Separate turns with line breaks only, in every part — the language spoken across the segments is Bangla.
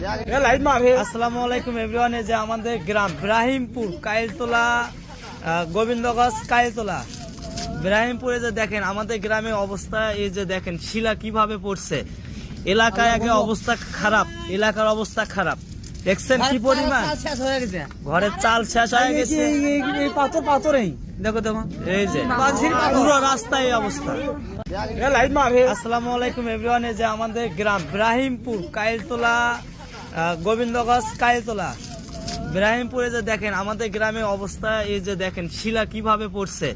আসসালামু আলাইকুম এভরিওয়ান। এই যে আমাদের গ্রাম ইব্রাহিমপুর কাইলতলা, গোবিন্দগঞ্জ কাইলতলা ইব্রাহিমপুরে যে দেখেন আমাদের গ্রামের অবস্থা, এই যে দেখেন শিলা কিভাবে পড়ছে। এলাকায় আগে অবস্থা খারাপ, এলাকার অবস্থা খারাপ, দেখছেন কি পরিমাণ ঘরের চাল শেষ হয়ে গেছে।
পাথরেই
দেখো দেখো, এই যে পুরো রাস্তায় এই অবস্থা। আসসালামু আলাইকুম এভরিওয়ান। এই যে আমাদের গ্রাম ইব্রাহিমপুর কাইলতলা, গোবিন্দগঞ্জ কাইলতলা ইব্রাহিমপুরে যে দেখেন আমাদের গ্রামের অবস্থা, এই যে দেখেন শিলা কিভাবে পড়ছে।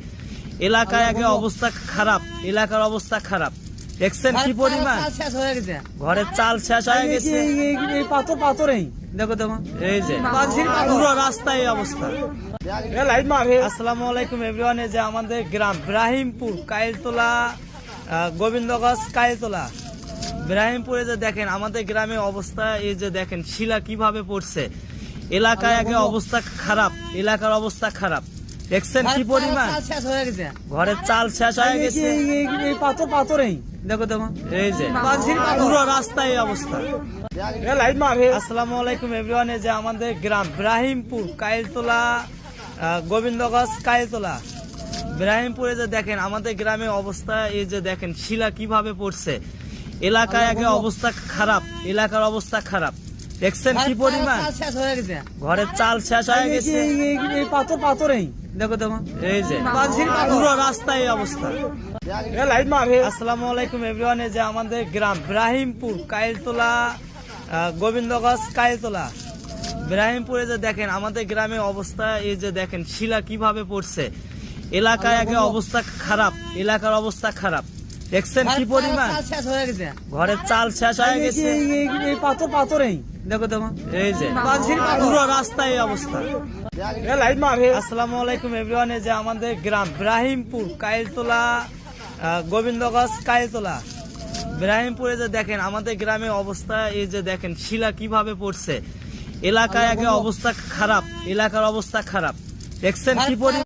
এলাকায় আগে অবস্থা খারাপ, এলাকার অবস্থা খারাপ, দেখছেন কি পরিমাণ ঘরের চাল শেষ হয়ে গেছে।
পাথরেই
দেখো দেখো, এই যে পুরো রাস্তায় এই অবস্থা। আসসালামু আলাইকুম এভরিওয়ান। এই যে আমাদের গ্রাম ইব্রাহিমপুর কাইলতলা, গোবিন্দগঞ্জ কাইলতলা ইব্রাহিমপুরে যে দেখেন আমাদের গ্রামের অবস্থা, এই যে দেখেন শিলা কিভাবে পড়ছে। এলাকায় আগে অবস্থা খারাপ, এলাকার অবস্থা খারাপ, দেখছেন কি পরিমাণ ঘরের চাল শেষ হয়ে গেছে।
পাথরেই
দেখো দেখো, এই যে পুরো রাস্তায় এই অবস্থা। আসসালামু আলাইকুম এভরিওয়ান। এই যে আমাদের গ্রাম ইব্রাহিমপুর কাইলতলা, গোবিন্দগঞ্জ কাইলতলা ইব্রাহিমপুরে যে দেখেন আমাদের গ্রামের অবস্থা, এই যে দেখেন শিলা কিভাবে পড়ছে। এলাকায় আগে অবস্থা খারাপ, এলাকার অবস্থা খারাপ, দেখছেন কি পরিমাণ ঘরের চাল শেষ হয়ে গেছে।
পাথরেই
দেখো দেখো, এই যে পুরো রাস্তায় এই অবস্থা। আসসালামু আলাইকুম এভরিওয়ান। এই যে আমাদের গ্রাম ইব্রাহিমপুর কাইলতলা, গোবিন্দগঞ্জ কাইলতলা ইব্রাহিমপুরে যে দেখেন আমাদের গ্রামের অবস্থা, এই যে দেখেন শিলা কিভাবে পড়ছে। এলাকায় আগে অবস্থা খারাপ, এলাকার অবস্থা খারাপ, দেখছেন কি পরিমাণ ঘরের চাল শেষ হয়ে গেছে।
পাথরেই
দেখো দেখো, এই যে পুরো রাস্তায় এই অবস্থা। আসসালামু আলাইকুম এভরিওয়ান। এই যে আমাদের গ্রাম ইব্রাহিমপুর কাইলতলা, গোবিন্দগঞ্জ কাইলতলা ইব্রাহিমপুরে যে দেখেন আমাদের গ্রামের অবস্থা, এই যে দেখেন শিলা কিভাবে পড়ছে। এলাকায় আগে অবস্থা খারাপ, এলাকার অবস্থা খারাপ, দেখছেন কি পরিমাণ